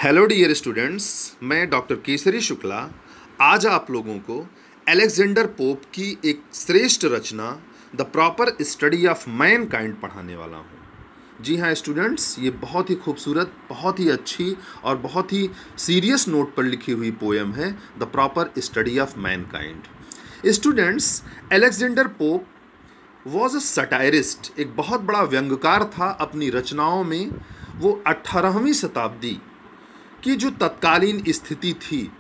Hello dear students, मैं doctor Kesari Shukla आज आप लोगों को अलेक्जेंडर पोप की एक श्रेष्ठ रचना the proper study of mankind पढ़ाने वाला हूँ। जी हाँ स्टूडेंट्स, ये बहुत ही खूबसूरत, बहुत ही अच्छी और बहुत ही सीरियस नोट पर लिखी हुई पोएम है the proper study of Mankind. Students, Alexander pope was a satirist, एक बहुत बड़ा व्यंग्यकार था। अपनी रचनाओं में वो 18वीं शताब्दी की जो तत्कालीन स्थिति थी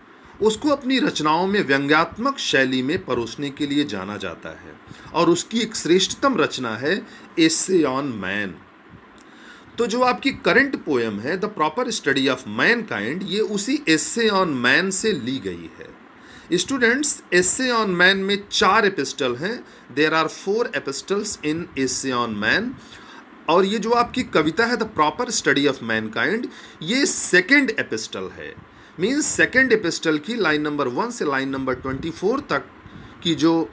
उसको अपनी रचनाओं में व्यंग्यात्मक शैली में परोसने के लिए जाना जाता है, और उसकी एक श्रेष्ठतम रचना है एसे ऑन मैन। तो जो आपकी करंट पोएम है the proper study of mankind, ये उसी एसे ऑन मैन से ली गई है। स्टूडेंट्स, एसे ऑन मैन में 4 एपिस्टल हैं। There are 4 epistles in essay on man. और ये जो आपकी कविता है the proper study of mankind, ये सेकंड एपिस्टल है। मीन्स सेकंड एपिस्टल की लाइन नंबर 1 से लाइन नंबर 24 तक की जो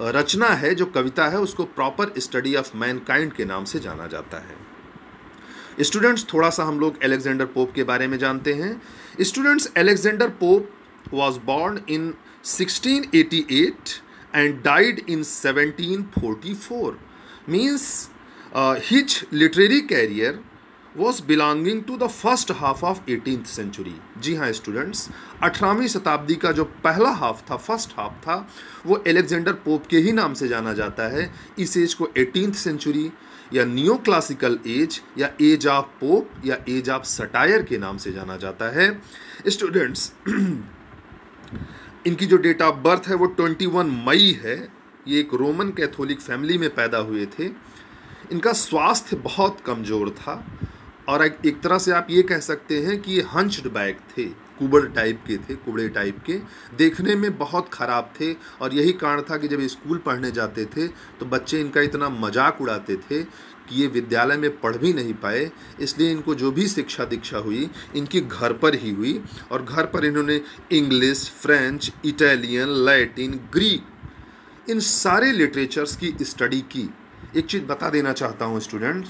रचना है, जो कविता है, उसको प्रॉपर स्टडी ऑफ मैनकाइंड के नाम से जाना जाता है। स्टूडेंट्स, थोड़ा सा हम लोग अलेक्जेंडर पोप के बारे में जानते हैं। Students, Alexander pope was born in 1688 and died in 1744। Means his literary career was belonging to the first half of 18th century। जी हाँ स्टूडेंट्स, 18वीं शताब्दी का जो पहला हाफ था, फर्स्ट हाफ था, वो अलेक्जेंडर पोप के ही नाम से जाना जाता है। इस एज को 18th सेंचुरी या नियो क्लासिकल एज या एज ऑफ पोप या एज ऑफ सटायर के नाम से जाना जाता है। स्टूडेंट्स, इनकी जो डेट ऑफ बर्थ है वो 21 मई है। ये एक रोमन कैथोलिक फैमिली में पैदा हुए थे। इनका स्वास्थ्य बहुत कमज़ोर था और एक तरह से आप ये कह सकते हैं कि ये हंच्ड बैक थे, कुबड़ टाइप के थे, कुबड़े टाइप के, देखने में बहुत ख़राब थे। और यही कारण था कि जब स्कूल पढ़ने जाते थे तो बच्चे इनका इतना मजाक उड़ाते थे कि ये विद्यालय में पढ़ भी नहीं पाए। इसलिए इनको जो भी शिक्षा दीक्षा हुई इनकी घर पर ही हुई, और घर पर इन्होंने English, French, Italian, Latin, Greek, इन सारे लिटरेचर्स की स्टडी की। एक चीज़ बता देना चाहता हूँ स्टूडेंट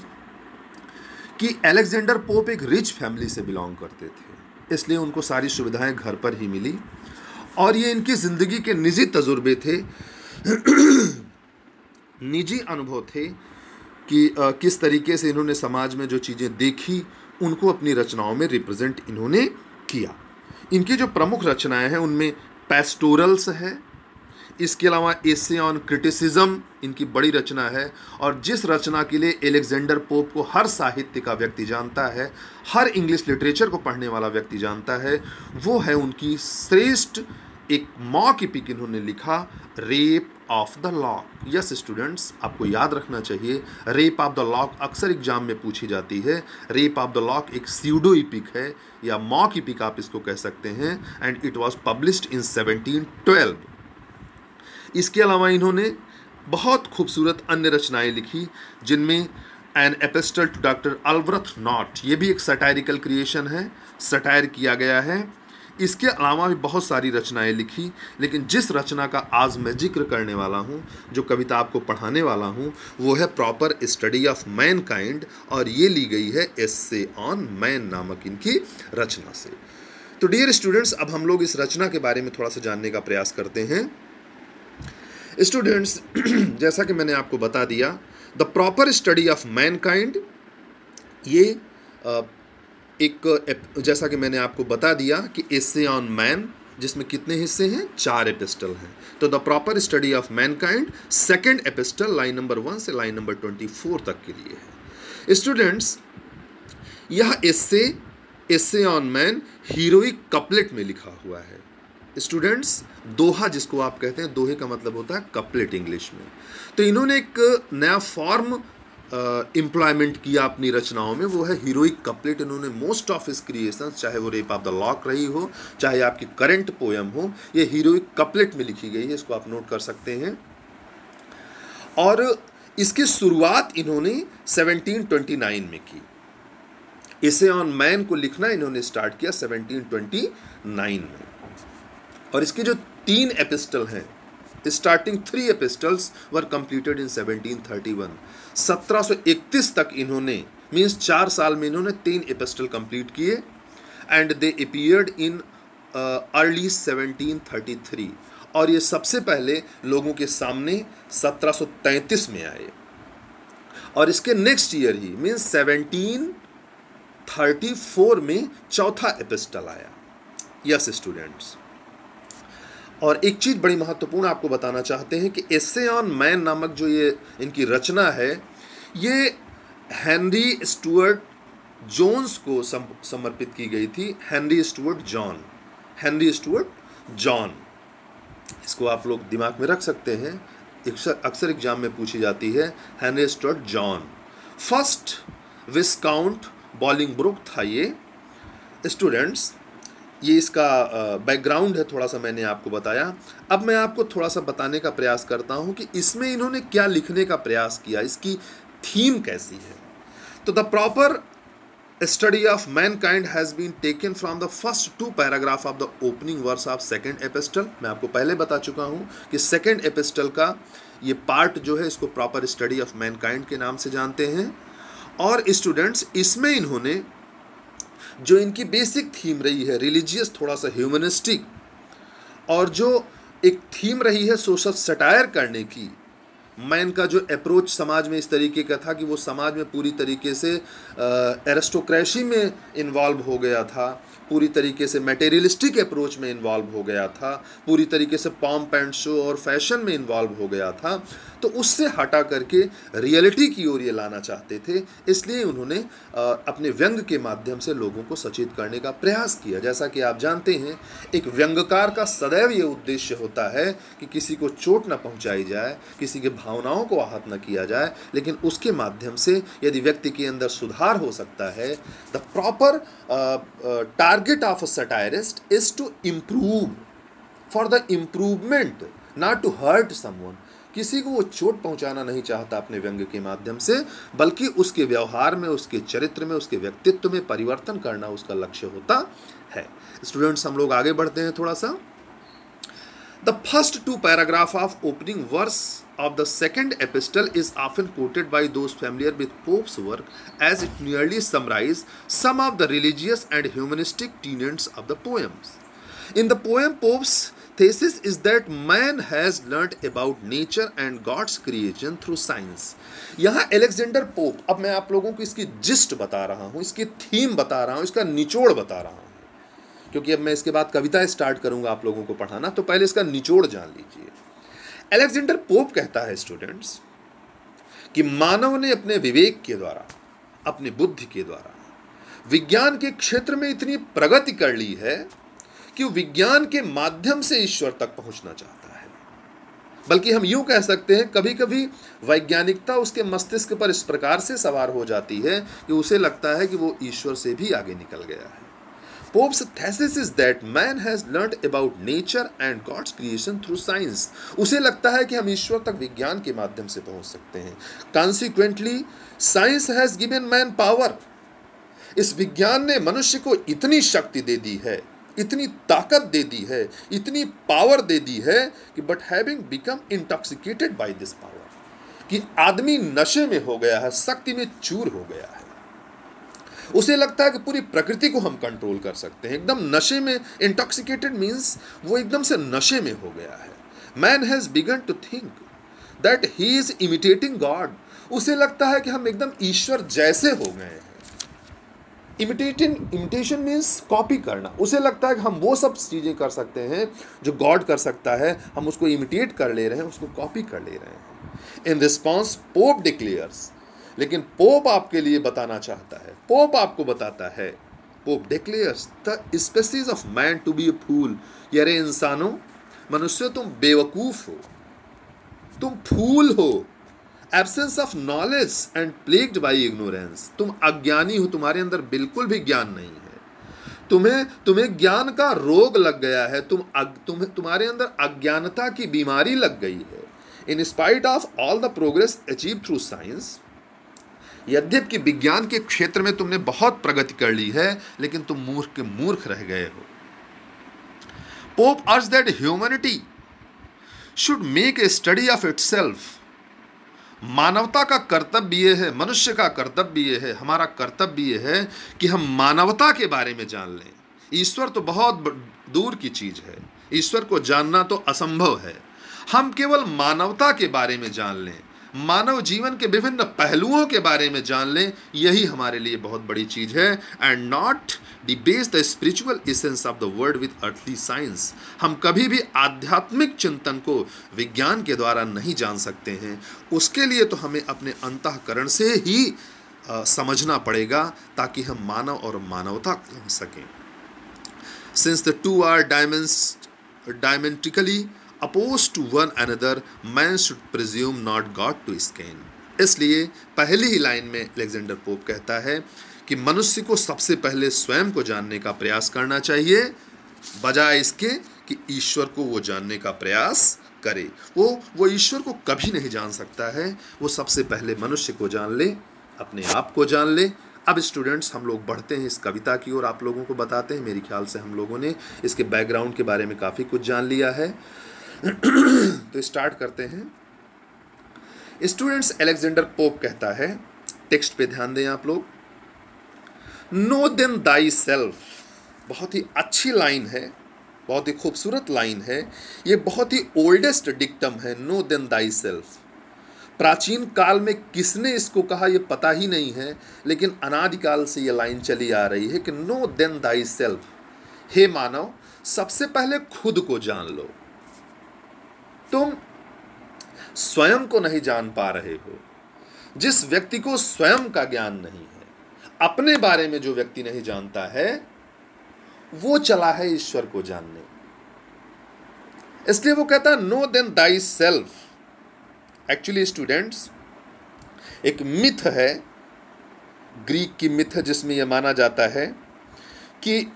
कि अलेक्जेंडर पोप एक रिच फैमिली से बिलोंग करते थे, इसलिए उनको सारी सुविधाएं घर पर ही मिली। और ये इनकी ज़िंदगी के निजी तजुर्बे थे, निजी अनुभव थे कि किस तरीके से इन्होंने समाज में जो चीज़ें देखी उनको अपनी रचनाओं में रिप्रेजेंट इन्होंने किया। इनकी जो प्रमुख रचनाएं हैं उनमें पेस्टोरल्स है, इसके अलावा एसे ऑन क्रिटिसिज्म इनकी बड़ी रचना है। और जिस रचना के लिए अलेक्जेंडर पोप को हर साहित्य का व्यक्ति जानता है, हर इंग्लिश लिटरेचर को पढ़ने वाला व्यक्ति जानता है, वो है उनकी श्रेष्ठ एक मॉक एपिक इन्होंने लिखा, rape of the lock. Yes students, आपको याद रखना चाहिए, रेप ऑफ द लॉक अक्सर एग्जाम में पूछी जाती है। रेप ऑफ द लॉक एक स्यूडो एपिक है या मॉक एपिक आप इसको कह सकते हैं, and it was published in 1712। इसके अलावा इन्होंने बहुत खूबसूरत अन्य रचनाएं लिखी, जिनमें an epistle to doctor Arbuthnot, ये भी एक सटायरिकल क्रिएशन है, सटायर किया गया है। इसके अलावा भी बहुत सारी रचनाएं लिखी, लेकिन जिस रचना का आज मैं जिक्र करने वाला हूँ, जो कविता आपको पढ़ाने वाला हूँ, वो है प्रॉपर स्टडी ऑफ मैनकाइंड, और ये ली गई है एसे ऑन मैन नामक इनकी रचना से। तो डियर स्टूडेंट्स, अब हम लोग इस रचना के बारे में थोड़ा सा जानने का प्रयास करते हैं। स्टूडेंट्स, जैसा कि मैंने आपको बता दिया, the proper study of mankind, ये जैसा कि मैंने आपको बता दिया कि एसे ऑन मैन, जिसमें कितने हिस्से हैं, 4 एपिस्टल हैं। तो the proper study of Mankind second epistle line number 1 से लाइन नंबर 24 तक के लिए है। स्टूडेंट्स, यह एसे ऑन मैन हीरोइक कपलेट में लिखा हुआ है। स्टूडेंट्स, दोहा जिसको आप कहते हैं, दोहे का मतलब होता है कपलेट इंग्लिश में। तो इन्होंने एक नया फॉर्म एम्प्लॉयमेंट किया अपनी रचनाओं में, वो है हीरोइक कपलेट। इन्होंने मोस्ट ऑफ हिज क्रिएशंस, चाहे वो रेप ऑफ द लॉक रही हो, चाहे आपकी करंट पोएम हो, ये हीरोइक कपलेट में लिखी गई है। इसको आप नोट कर सकते हैं। और इसकी शुरुआत इन्होंने 1729 में की। एसे ऑन मैन को लिखना इन्होंने स्टार्ट किया 1729 में। और इसके जो 3 एपिस्टल हैं, starting 3 epistles were completed in 1731। 1731 तक इन्होंने, मीन्स 4 साल में इन्होंने 3 एपिस्टल कंप्लीट किए। And they appeared in early 1733, और ये सबसे पहले लोगों के सामने 1733 में आए, और इसके नेक्स्ट ईयर ही मीन्स 1734 में चौथा एपिस्टल आया। यस स्टूडेंट्स, और एक चीज़ बड़ी महत्वपूर्ण आपको बताना चाहते हैं कि एसे ऑन मैन नामक जो ये इनकी रचना है, ये हेनरी स्टुअर्ट जोन्स को समर्पित की गई थी। हेनरी स्टुअर्ट जॉन, इसको आप लोग दिमाग में रख सकते हैं, अक्सर एग्जाम में पूछी जाती है। हेनरी स्टुअर्ट जॉन, फर्स्ट विस्काउंट बॉलिंगब्रुक था ये। स्टूडेंट्स, ये इसका बैकग्राउंड है, थोड़ा सा मैंने आपको बताया। अब मैं आपको थोड़ा सा बताने का प्रयास करता हूँ कि इसमें इन्होंने क्या लिखने का प्रयास किया, इसकी थीम कैसी है। तो the proper study of mankind has been taken from the first 2 paragraph of the opening verse of second epistle. मैं आपको पहले बता चुका हूँ कि सेकेंड एपिस्टल का ये पार्ट जो है, इसको प्रॉपर स्टडी ऑफ मैनकाइंड के नाम से जानते हैं। और स्टूडेंट्स, इसमें इन्होंने जो इनकी बेसिक थीम रही है, रिलीजियस, थोड़ा सा ह्यूमनिस्टिक, और जो एक थीम रही है सोशल सटायर करने की, मैन का जो अप्रोच समाज में इस तरीके का था कि वो समाज में पूरी तरीके से एरिस्टोक्रेसी में इन्वॉल्व हो गया था, पूरी तरीके से मटेरियलिस्टिक अप्रोच में इन्वॉल्व हो गया था, पूरी तरीके से पॉम्प एंड शो और फैशन में इन्वॉल्व हो गया था। तो उससे हटा करके रियलिटी की ओर ये लाना चाहते थे, इसलिए उन्होंने अपने व्यंग के माध्यम से लोगों को सचेत करने का प्रयास किया। जैसा कि आप जानते हैं, एक व्यंगकार का सदैव ये उद्देश्य होता है कि किसी को चोट न पहुंचाई जाए, किसी के भावनाओं को आहत न किया जाए, लेकिन उसके माध्यम से यदि व्यक्ति के अंदर सुधार हो सकता है। The proper target of a satirist is to improve, for the improvement, not to hurt someone. किसी को वो चोट पहुंचाना नहीं चाहता अपने व्यंग के माध्यम से, बल्कि उसके व्यवहार में, उसके चरित्र में, उसके व्यक्तित्व में परिवर्तन करना उसका लक्ष्य होता है। स्टूडेंट्स, हम लोग आगे बढ़ते हैं थोड़ा सा। The first 2 paragraphs of opening verse of the second epistle is often quoted by those familiar with Pope's work, as it nearly summarizes some of the religious and humanistic tenets of the poems. In the poem, Pope's thesis is that man has learnt about nature and God's creation through science. यहाँ Alexander pope, अब मैं आप लोगों को इसकी gist बता रहा हूँ, इसकी थीम बता रहा हूँ, इसका निचोड़ बता रहा हूँ, क्योंकि अब मैं इसके बाद कविता स्टार्ट करूंगा आप लोगों को पढ़ाना, तो पहले इसका निचोड़ जान लीजिए। एलेक्जेंडर पोप कहता है स्टूडेंट्स कि मानव ने अपने विवेक के द्वारा, अपनी बुद्धि के द्वारा विज्ञान के क्षेत्र में इतनी प्रगति कर ली है कि वो विज्ञान के माध्यम से ईश्वर तक पहुंचना चाहता है। बल्कि हम यूं कह सकते हैं, कभी कभी वैज्ञानिकता उसके मस्तिष्क पर इस प्रकार से सवार हो जाती है कि उसे लगता है कि वो ईश्वर से भी आगे निकल गया है। Pope's thesis is that man has learned about nature and God's creation through science. उसे लगता है कि हम ईश्वर तक विज्ञान के माध्यम से पहुंच सकते हैं। Consequently, science has given man power. इस विज्ञान ने मनुष्य को इतनी शक्ति दे दी है, इतनी ताकत दे दी है, इतनी पावर दे दी है कि but having become intoxicated by this power, कि आदमी नशे में हो गया है, शक्ति में चूर हो गया है। उसे लगता है कि पूरी प्रकृति को हम कंट्रोल कर सकते हैं, एकदम नशे में। इंटॉक्सिकेटेड मीन्स वो एकदम से नशे में हो गया है। Man has begun to think that he is imitating God. उसे लगता है कि हम एकदम ईश्वर जैसे हो गए हैं। इमिटेशन मीन्स कॉपी करना। उसे लगता है कि हम वो सब चीज़ें कर सकते हैं जो गॉड कर सकता है, हम उसको इमिटेट कर ले रहे हैं, उसको कॉपी कर ले रहे हैं। इन रिस्पॉन्स पोप डिक्लेयर्स, लेकिन पोप आपके लिए बताना चाहता है, पोप आपको बताता है, Pope declares the species of man to be a fool. यारे इंसानों, मनुष्य तुम बेवकूफ हो, तुम फूल हो। Absence of knowledge and plagued by ignorance, तुम अज्ञानी हो, तुम्हारे अंदर बिल्कुल भी ज्ञान नहीं है। तुम्हें ज्ञान का रोग लग गया है, तुम्हारे अंदर अज्ञानता की बीमारी लग गई है। In spite of all the progress achieve through science, यद्यपि विज्ञान के क्षेत्र में तुमने बहुत प्रगति कर ली है, लेकिन तुम मूर्ख के मूर्ख रह गए हो। पोप अर्ज that humanity should make a study of itself. मानवता का कर्तव्य ये है, मनुष्य का कर्तव्य ये है, हमारा कर्तव्य ये है कि हम मानवता के बारे में जान लें, ईश्वर तो बहुत दूर की चीज है, ईश्वर को जानना तो असंभव है। हम केवल मानवता के बारे में जान लें, मानव जीवन के विभिन्न पहलुओं के बारे में जान लें, यही हमारे लिए बहुत बड़ी चीज है। And not debase the spiritual essence of the word with earthly science. हम कभी भी आध्यात्मिक चिंतन को विज्ञान के द्वारा नहीं जान सकते हैं, उसके लिए तो हमें अपने अंतःकरण से ही समझना पड़ेगा, ताकि हम मानव और मानवता समझ सकें। Since the two are diametrically opposed to one another, man should presume not God to scan. इसलिए पहली ही लाइन में अलेक्जेंडर पोप कहता है कि मनुष्य को सबसे पहले स्वयं को जानने का प्रयास करना चाहिए, बजाय इसके कि ईश्वर को वो जानने का प्रयास करे। वो ईश्वर को कभी नहीं जान सकता है, वो सबसे पहले मनुष्य को जान ले, अपने आप को जान ले। अब स्टूडेंट्स, हम लोग बढ़ते हैं इस कविता की ओर, आप लोगों को बताते हैं। मेरे ख्याल से हम लोगों ने इसके बैकग्राउंड के बारे में काफ़ी कुछ जान लिया है। तो स्टार्ट करते हैं। स्टूडेंट्स, अलेक्जेंडर पोप कहता है, टेक्स्ट पे ध्यान दें आप लोग। नो देन दाई सेल्फ, बहुत ही अच्छी लाइन है, बहुत ही खूबसूरत लाइन है। ये बहुत ही ओल्डेस्ट डिक्टम है, नो देन दाई सेल्फ। प्राचीन काल में किसने इसको कहा ये पता ही नहीं है, लेकिन अनादिकाल से ये लाइन चली आ रही है कि नो देन दाई सेल्फ, हे मानव, सबसे पहले खुद को जान लो। तुम स्वयं को नहीं जान पा रहे हो। जिस व्यक्ति को स्वयं का ज्ञान नहीं है, अपने बारे में जो व्यक्ति नहीं जानता है, वो चला है ईश्वर को जानने। इसलिए वो कहता है know then thyself. Actually students, एक मिथ है, ग्रीक की मिथ है, जिसमें यह माना जाता है कि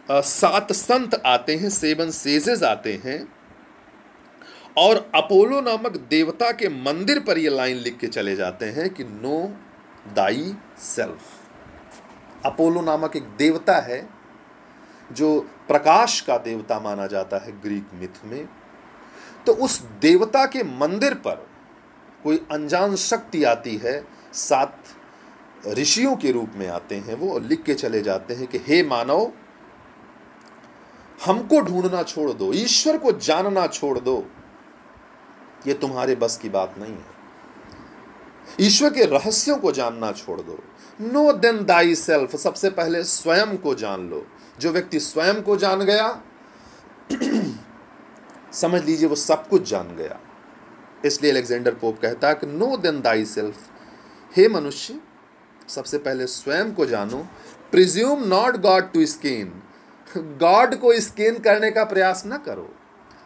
7 संत आते हैं, 7 सेजेस आते हैं, और अपोलो नामक देवता के मंदिर पर यह लाइन लिख के चले जाते हैं कि नो दाई सेल्फ। अपोलो नामक एक देवता है जो प्रकाश का देवता माना जाता है ग्रीक मिथ में। तो उस देवता के मंदिर पर कोई अनजान शक्ति आती है, 7 ऋषियों के रूप में आते हैं, वो लिख के चले जाते हैं कि हे मानव, हमको ढूंढना छोड़ दो, ईश्वर को जानना छोड़ दो, ये तुम्हारे बस की बात नहीं है। ईश्वर के रहस्यों को जानना छोड़ दो। नो देन दाई सेल्फ, सबसे पहले स्वयं को जान लो। जो व्यक्ति स्वयं को जान गया, समझ लीजिए वो सब कुछ जान गया। इसलिए अलेक्जेंडर पोप कहता है कि नो देन दाई सेल्फ, हे मनुष्य, सबसे पहले स्वयं को जानो। Presume not God to scan, God को स्कैन करने का प्रयास न करो,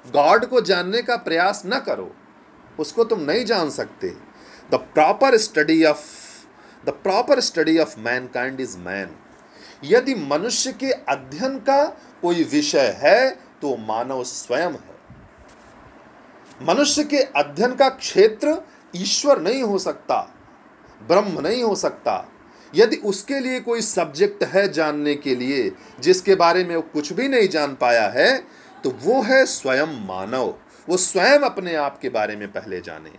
गॉड को जानने का प्रयास न करो, उसको तुम नहीं जान सकते। The proper study of Mankind is man. यदि मनुष्य के अध्ययन का कोई विषय है तो मानव स्वयं है। मनुष्य के अध्ययन का क्षेत्र ईश्वर नहीं हो सकता, ब्रह्म नहीं हो सकता। यदि उसके लिए कोई सब्जेक्ट है जानने के लिए जिसके बारे में वो कुछ भी नहीं जान पाया है, तो वो है स्वयं मानव। वो स्वयं अपने आप के बारे में पहले जाने,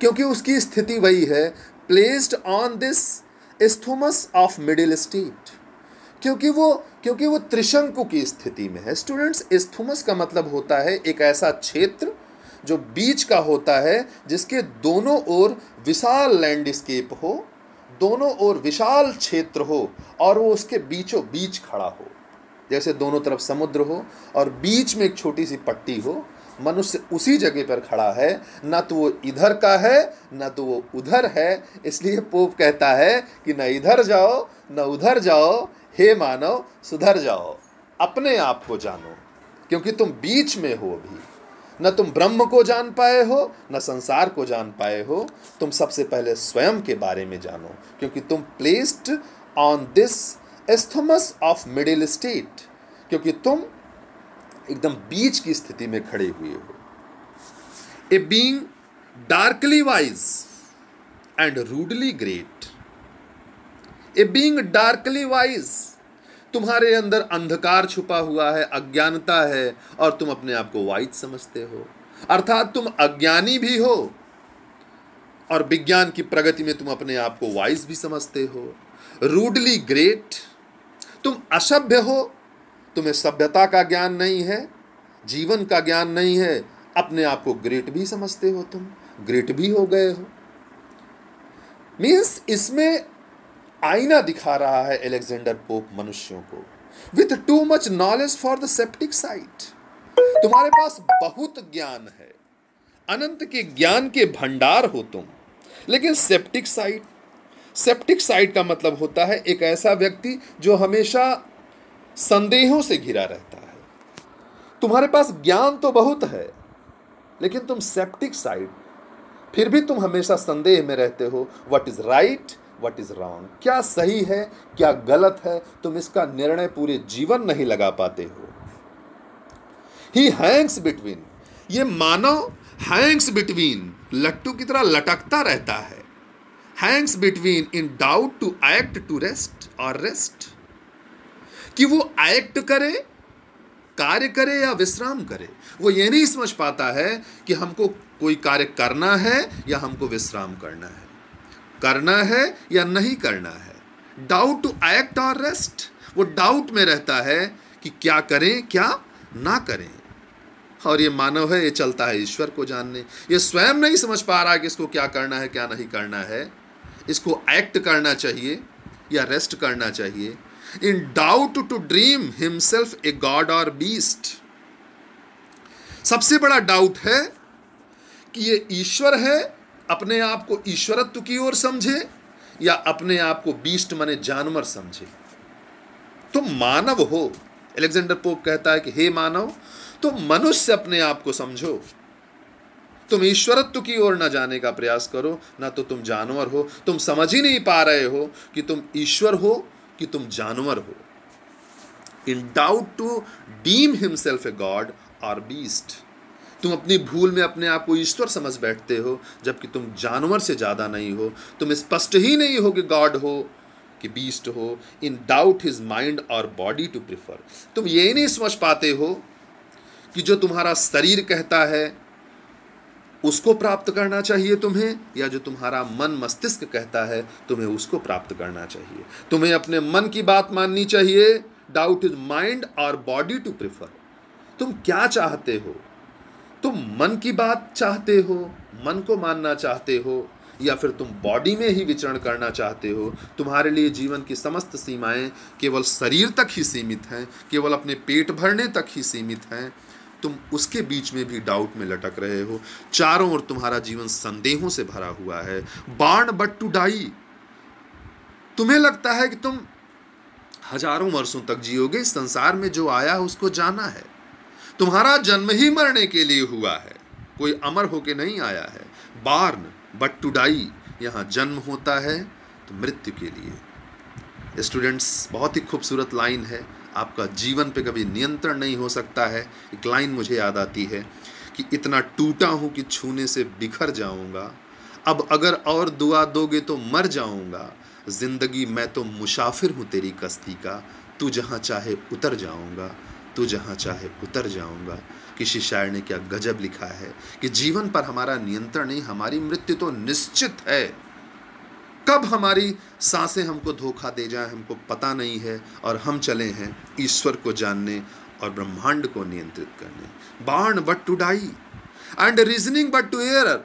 क्योंकि उसकी स्थिति वही है, placed on this isthmus of middle state, क्योंकि वो त्रिशंकु की स्थिति में है। स्टूडेंट्स, इस्थुमस का मतलब होता है एक ऐसा क्षेत्र जो बीच का होता है, जिसके दोनों ओर विशाल लैंडस्केप हो, दोनों ओर विशाल क्षेत्र हो, और वो उसके बीचों बीच खड़ा हो। जैसे दोनों तरफ समुद्र हो और बीच में एक छोटी सी पट्टी हो, मनुष्य उसी जगह पर खड़ा है, ना तो वो इधर का है ना तो वो उधर है। इसलिए पोप कहता है कि न इधर जाओ न उधर जाओ, हे मानव सुधर जाओ, अपने आप को जानो, क्योंकि तुम बीच में हो अभी। न तुम ब्रह्म को जान पाए हो, न संसार को जान पाए हो। तुम सबसे पहले स्वयं के बारे में जानो, क्योंकि तुम placed on this isthmus of middle state, क्योंकि तुम एकदम बीच की स्थिति में खड़े हुए हो। A being darkly wise and rudely great. A being darkly wise, तुम्हारे अंदर अंधकार छुपा हुआ है, अज्ञानता है, और तुम अपने आप को वाइज समझते हो, अर्थात तुम अज्ञानी भी हो और विज्ञान की प्रगति में तुम अपने आप को वाइज भी समझते हो। रूडली ग्रेट, तुम असभ्य हो, तुम्हें सभ्यता का ज्ञान नहीं है, जीवन का ज्ञान नहीं है, अपने आप को ग्रेट भी समझते हो, तुम ग्रेट भी हो गए हो। मीन्स इसमें आईना दिखा रहा है एलेक्जेंडर पोप मनुष्यों को, with too much knowledge for the septic site. तुम्हारे पास बहुत ज्ञान है, अनंत के ज्ञान के भंडार हो तुम, लेकिन सेप्टिक साइट का मतलब होता है एक ऐसा व्यक्ति जो हमेशा संदेहों से घिरा रहता है। तुम्हारे पास ज्ञान तो बहुत है, लेकिन तुम सेप्टिक साइट, फिर भी तुम हमेशा संदेह में रहते हो। What is right, what is wrong, क्या सही है क्या गलत है, तुम इसका निर्णय पूरे जीवन नहीं लगा पाते हो। ही हैंग्स बिटवीन, ये मानव हैंग्स बिटवीन, लट्टू की तरह लटकता रहता है। Hangs between in doubt to act, to rest और रेस्ट, कि वो एक्ट करे, कार्य करे या विश्राम करे। वो ये नहीं समझ पाता है कि हमको कोई कार्य करना है या हमको विश्राम करना है, करना है या नहीं करना है। डाउट टू एक्ट और रेस्ट, वो डाउट में रहता है कि क्या करें क्या ना करें। और ये मानव है, ये चलता है ईश्वर को जानने। ये स्वयं नहीं समझ पा रहा कि इसको क्या करना है क्या नहीं करना है, इसको एक्ट करना चाहिए या रेस्ट करना चाहिए। In doubt to dream himself a god और बीस्ट, सबसे बड़ा डाउट है कि ये ईश्वर है, अपने आप को ईश्वरत्व की ओर समझे या अपने आप को बीस्ट माने जानवर समझे। तुम मानव हो, एलेक्जेंडर पोप कहता है कि हे मानव, तुम मनुष्य अपने आप को समझो, तुम ईश्वरत्व की ओर ना जाने का प्रयास करो, ना तो तुम जानवर हो। तुम समझ ही नहीं पा रहे हो कि तुम ईश्वर हो कि तुम जानवर हो। In doubt to deem himself a god और बीस्ट, तुम अपनी भूल में अपने आप को ईश्वर समझ बैठते हो, जबकि तुम जानवर से ज्यादा नहीं हो। तुम स्पष्ट ही नहीं हो कि गॉड हो कि बीस्ट हो। इन डाउट हिज माइंड और बॉडी टू प्रिफर, तुम ये नहीं समझ पाते हो कि जो तुम्हारा शरीर कहता है उसको प्राप्त करना चाहिए तुम्हें, या जो तुम्हारा मन मस्तिष्क कहता है तुम्हें उसको प्राप्त करना चाहिए। तुम्हें अपने मन की बात माननी चाहिए। डाउट इज माइंड और बॉडी टू प्रिफर, तुम क्या चाहते हो? तुम मन की बात चाहते हो, मन को मानना चाहते हो, या फिर तुम बॉडी में ही विचरण करना चाहते हो? तुम्हारे लिए जीवन की समस्त सीमाएं केवल शरीर तक ही सीमित हैं, केवल अपने पेट भरने तक ही सीमित हैं। तुम उसके बीच में भी डाउट में लटक रहे हो। चारों ओर तुम्हारा जीवन संदेहों से भरा हुआ है। बॉर्न बट टू डाई, तुम्हें लगता है कि तुम हजारों वर्षों तक जियोगे। इस संसार में जो आया है उसको जाना है। तुम्हारा जन्म ही मरने के लिए हुआ है, कोई अमर होके नहीं आया है। बॉर्न बट टू डाई, यहाँ जन्म होता है तो मृत्यु के लिए। स्टूडेंट्स, बहुत ही खूबसूरत लाइन है। आपका जीवन पे कभी नियंत्रण नहीं हो सकता है। एक लाइन मुझे याद आती है कि इतना टूटा हूँ कि छूने से बिखर जाऊँगा, अब अगर और दुआ दोगे तो मर जाऊँगा। जिंदगी मैं तो मुसाफिर हूँ तेरी कश्ती का, तू जहाँ चाहे उतर जाऊँगा, तू जहाँ चाहे उतर जाऊँगा। किसी शायर ने क्या गजब लिखा है कि जीवन पर हमारा नियंत्रण नहीं, हमारी मृत्यु तो निश्चित है। कब हमारी सांसें हमको धोखा दे जाए हमको पता नहीं है, और हम चले हैं ईश्वर को जानने और ब्रह्मांड को नियंत्रित करने। Born but to die and reasoning but to error,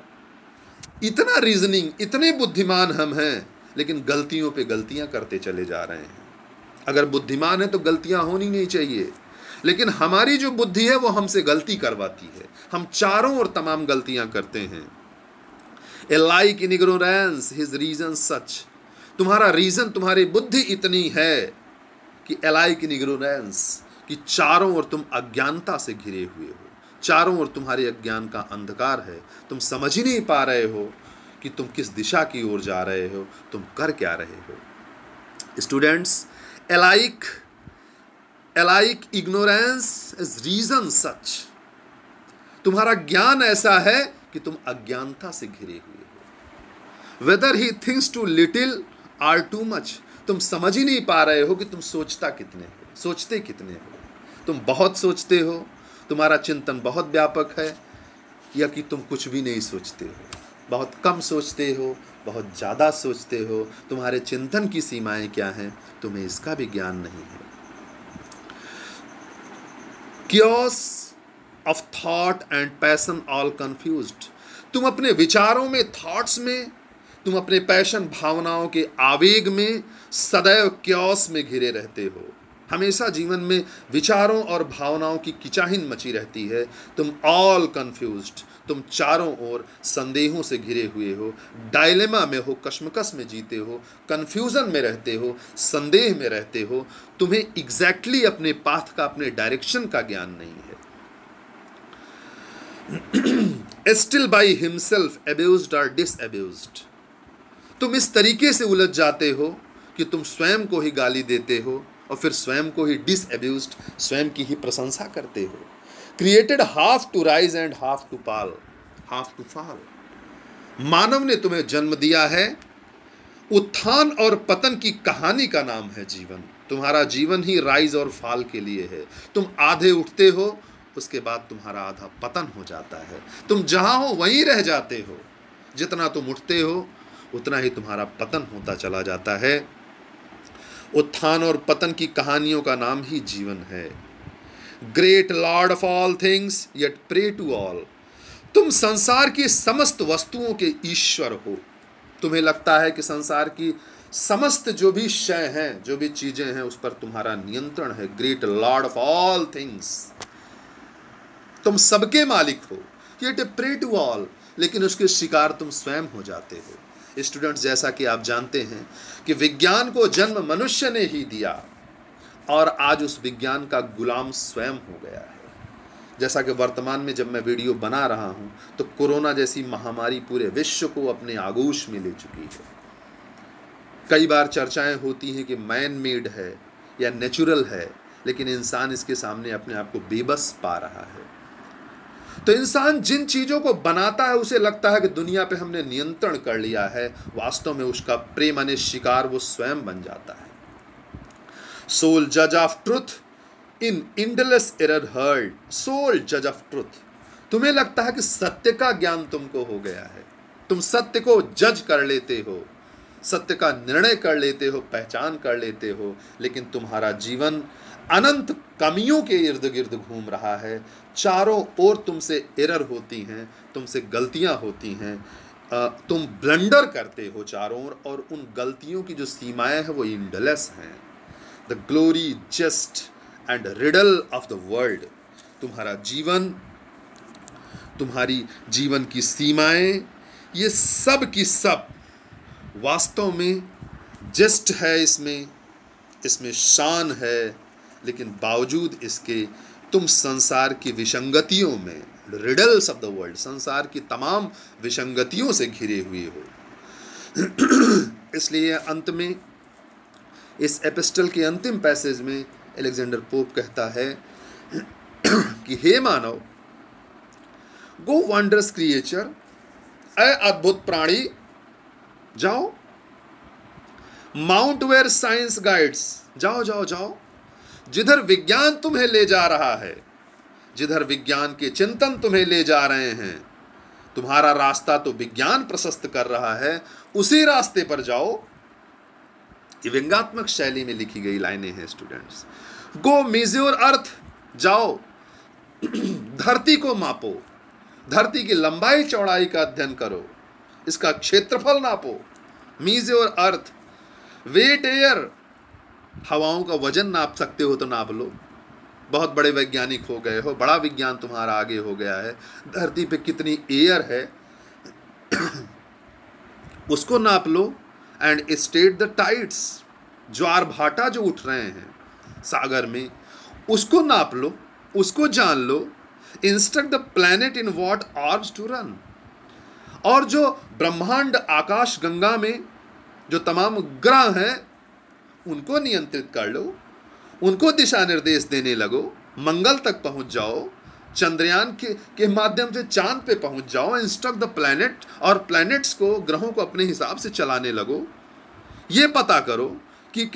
इतना रीजनिंग, इतने बुद्धिमान हम हैं, लेकिन गलतियों पे गलतियां करते चले जा रहे हैं। अगर बुद्धिमान है तो गलतियां होनी नहीं चाहिए, लेकिन हमारी जो बुद्धि है वो हमसे गलती करवाती है। हम चारों ओर तमाम गलतियां करते हैं। Alike in ignorance his reason such, तुम्हारा रीजन, तुम्हारी बुद्धि इतनी है कि alike in ignorance, कि चारों ओर तुम अज्ञानता से घिरे हुए हो, चारों ओर तुम्हारे अज्ञान का अंधकार है। तुम समझ ही नहीं पा रहे हो कि तुम किस दिशा की ओर जा रहे हो, तुम कर क्या रहे हो। Students, alike ignorance is reason such, तुम्हारा ज्ञान ऐसा है कि तुम अज्ञानता से घिरे हुए हो। Whether he thinks too little or too much, तुम समझ ही नहीं पा रहे हो कि तुम सोचता कितने हो, सोचते कितने हो। तुम बहुत सोचते हो, तुम्हारा चिंतन बहुत व्यापक है, या कि तुम कुछ भी नहीं सोचते हो, बहुत कम सोचते हो, बहुत ज़्यादा सोचते हो। तुम्हारे चिंतन की सीमाएं क्या हैं, तुम्हें इसका भी ज्ञान नहीं है। Chaos of thought and passion all confused. तुम अपने विचारों में, थॉट्स में, तुम अपने पैशन, भावनाओं के आवेग में सदैव क्योस में घिरे रहते हो। हमेशा जीवन में विचारों और भावनाओं की किचाहिन मची रहती है। तुम ऑल कंफ्यूज्ड, तुम चारों ओर संदेहों से घिरे हुए हो, डायलेमा में हो, कश्मकश में जीते हो, कंफ्यूजन में रहते हो, संदेह में रहते हो। तुम्हें एग्जैक्टली अपने पाथ का, अपने डायरेक्शन का ज्ञान नहीं है। स्टिल बाई हिमसेल्फ अब्यूज्ड और डिसअब्यूज्ड। तुम इस तरीके से उलझ जाते हो कि तुम स्वयं को ही गाली देते हो और फिर स्वयं को ही डिसअब्यूज्ड, स्वयं की ही प्रशंसा करते हो। Created half to rise and half to fall. मानव ने तुम्हें जन्म दिया है। उत्थान और पतन की कहानी का नाम है जीवन। तुम्हारा जीवन ही राइज और फॉल के लिए है। तुम आधे उठते हो, उसके बाद तुम्हारा आधा पतन हो जाता है। तुम जहां हो वहीं रह जाते हो। जितना तुम उठते हो उतना ही तुम्हारा पतन होता चला जाता है। उत्थान और पतन की कहानियों का नाम ही जीवन है। Great lord of all things yet prey to all. तुम संसार की समस्त वस्तुओं के ईश्वर हो। तुम्हें लगता है कि संसार की समस्त जो भी शय हैं, जो भी चीजें हैं, उस पर तुम्हारा नियंत्रण है। Great lord of all things, तुम सबके मालिक हो। येट प्रे टू ऑल, लेकिन उसके शिकार तुम स्वयं हो जाते हो। स्टूडेंट्स, जैसा कि आप जानते हैं कि विज्ञान को जन्म मनुष्य ने ही दिया और आज उस विज्ञान का गुलाम स्वयं हो गया है। जैसा कि वर्तमान में जब मैं वीडियो बना रहा हूं तो कोरोना जैसी महामारी पूरे विश्व को अपने आगोश में ले चुकी है। कई बार चर्चाएं होती हैं कि मैन मेड है या नेचुरल है, लेकिन इंसान इसके सामने अपने आप को बेबस पा रहा है। तो इंसान जिन चीजों को बनाता है उसे लगता है कि दुनिया पे हमने नियंत्रण कर लिया है। वास्तव में उसका प्रे माने शिकार वो स्वयं बन जाता है। सोल जज of truth in endless error heard. Sole जज ऑफ ट्रुथ। तुम्हें लगता है कि सत्य का ज्ञान तुमको हो गया है। तुम सत्य को जज कर लेते हो, सत्य का निर्णय कर लेते हो, पहचान कर लेते हो, लेकिन तुम्हारा जीवन अनंत कमियों के इर्द गिर्द घूम रहा है। चारों ओर तुमसे एरर होती हैं, तुमसे गलतियां होती हैं, तुम ब्लंडर करते हो चारों ओर, और उन गलतियों की जो सीमाएं हैं वो इंडलेस हैं। The glory, just and riddle of the world. तुम्हारा जीवन, तुम्हारी जीवन की सीमाएं, ये सब की सब वास्तव में जस्ट है। इसमें शान है, लेकिन बावजूद इसके तुम संसार की विसंगतियों में, रिडल्स ऑफ द वर्ल्ड, संसार की तमाम विसंगतियों से घिरे हुए हो। इसलिए अंत में, इस एपिस्टल के अंतिम पैसेज में अलेक्जेंडर पोप कहता है कि हे मानव, गो वंडरस क्रिएचर, ऐ अद्भुत प्राणी, जाओ। माउंट वेयर साइंस गाइड्स, जाओ जाओ जाओ। जिधर विज्ञान तुम्हें ले जा रहा है, जिधर विज्ञान के चिंतन तुम्हें ले जा रहे हैं, तुम्हारा रास्ता तो विज्ञान प्रशस्त कर रहा है, उसी रास्ते पर जाओ। ये व्यंग्यात्मक शैली में लिखी गई लाइनें हैं स्टूडेंट्स। गो मेजर अर्थ, जाओ धरती को मापो, धरती की लंबाई चौड़ाई का अध्ययन करो, इसका क्षेत्रफल नापो। मेजर अर्थ, वेट एयर, हवाओं का वजन नाप सकते हो तो नाप लो। बहुत बड़े वैज्ञानिक हो गए हो, बड़ा विज्ञान तुम्हारा आगे हो गया है। धरती पे कितनी एयर है उसको नाप लो। एंड स्टेट द टाइड्स, ज्वार भाटा जो उठ रहे हैं सागर में, उसको नाप लो, उसको जान लो। Instruct the planet in what orbs to run. और जो ब्रह्मांड आकाश गंगा में जो तमाम ग्रह हैं उनको नियंत्रित कर लो, उनको दिशा निर्देश देने लगो। मंगल तक पहुंच जाओ, चंद्रयान के माध्यम से चांद पे पहुंच जाओ। इंस्ट्रक्ट द प्लैनेट, और प्लैनेट्स को, ग्रहों को अपने हिसाब से चलाने लगो। ये पता करो कि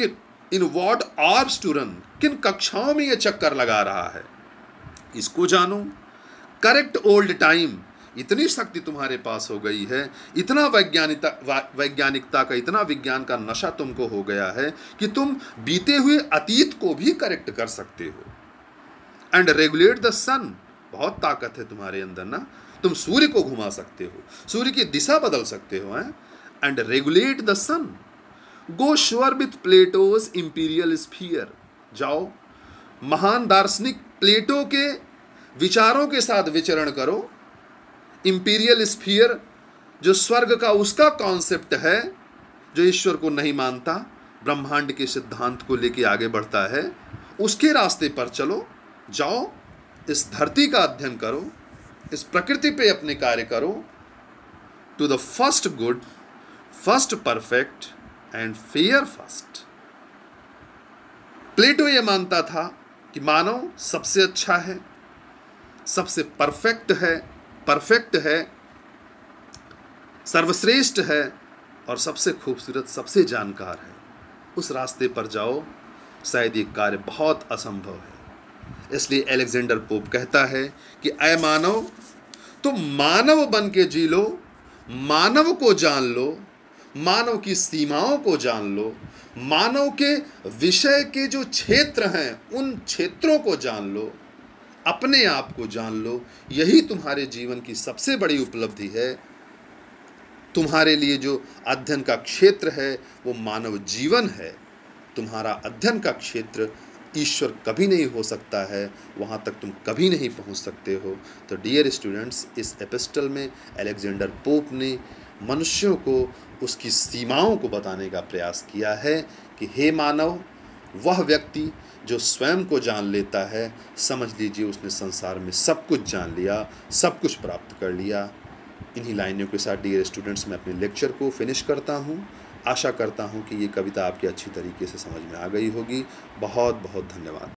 in what orbs to run, किन कक्षाओं में ये चक्कर लगा रहा है, इसको जानो। करेक्ट ओल्ड टाइम, इतनी शक्ति तुम्हारे पास हो गई है, इतना वैज्ञानिकता का, इतना विज्ञान का नशा तुमको हो गया है कि तुम बीते हुए अतीत को भी करेक्ट कर सकते हो। एंड रेगुलेट द सन, बहुत ताकत है तुम्हारे अंदर ना, तुम सूर्य को घुमा सकते हो, सूर्य की दिशा बदल सकते हो हैं। And regulate the sun, go sure with Plato's imperial sphere, जाओ महान दार्शनिक प्लेटो के विचारों के साथ विचरण करो। इंपीरियल स्फीयर जो स्वर्ग का उसका कॉन्सेप्ट है, जो ईश्वर को नहीं मानता, ब्रह्मांड के सिद्धांत को लेके आगे बढ़ता है, उसके रास्ते पर चलो, जाओ इस धरती का अध्ययन करो, इस प्रकृति पे अपने कार्य करो। To the first good, first perfect and fair first. Plato ये मानता था कि मानव सबसे अच्छा है, सबसे परफेक्ट है, सर्वश्रेष्ठ है और सबसे खूबसूरत, सबसे जानकार है। उस रास्ते पर जाओ, शायद ये कार्य बहुत असंभव है। इसलिए अलेक्जेंडर पोप कहता है कि ऐ मानव, तुम मानव बन के जी लो, मानव को जान लो, मानव की सीमाओं को जान लो, मानव के विषय के जो क्षेत्र हैं उन क्षेत्रों को जान लो, अपने आप को जान लो। यही तुम्हारे जीवन की सबसे बड़ी उपलब्धि है। तुम्हारे लिए जो अध्ययन का क्षेत्र है वो मानव जीवन है। तुम्हारा अध्ययन का क्षेत्र ईश्वर कभी नहीं हो सकता है, वहाँ तक तुम कभी नहीं पहुँच सकते हो। तो डियर स्टूडेंट्स, इस एपिस्टल में अलेक्जेंडर पोप ने मनुष्यों को उसकी सीमाओं को बताने का प्रयास किया है कि हे मानव, वह व्यक्ति जो स्वयं को जान लेता है, समझ लीजिए उसने संसार में सब कुछ जान लिया, सब कुछ प्राप्त कर लिया। इन्हीं लाइनों के साथ डियर स्टूडेंट्स मैं अपने लेक्चर को फिनिश करता हूँ। आशा करता हूँ कि ये कविता आपकी अच्छी तरीके से समझ में आ गई होगी। बहुत बहुत धन्यवाद।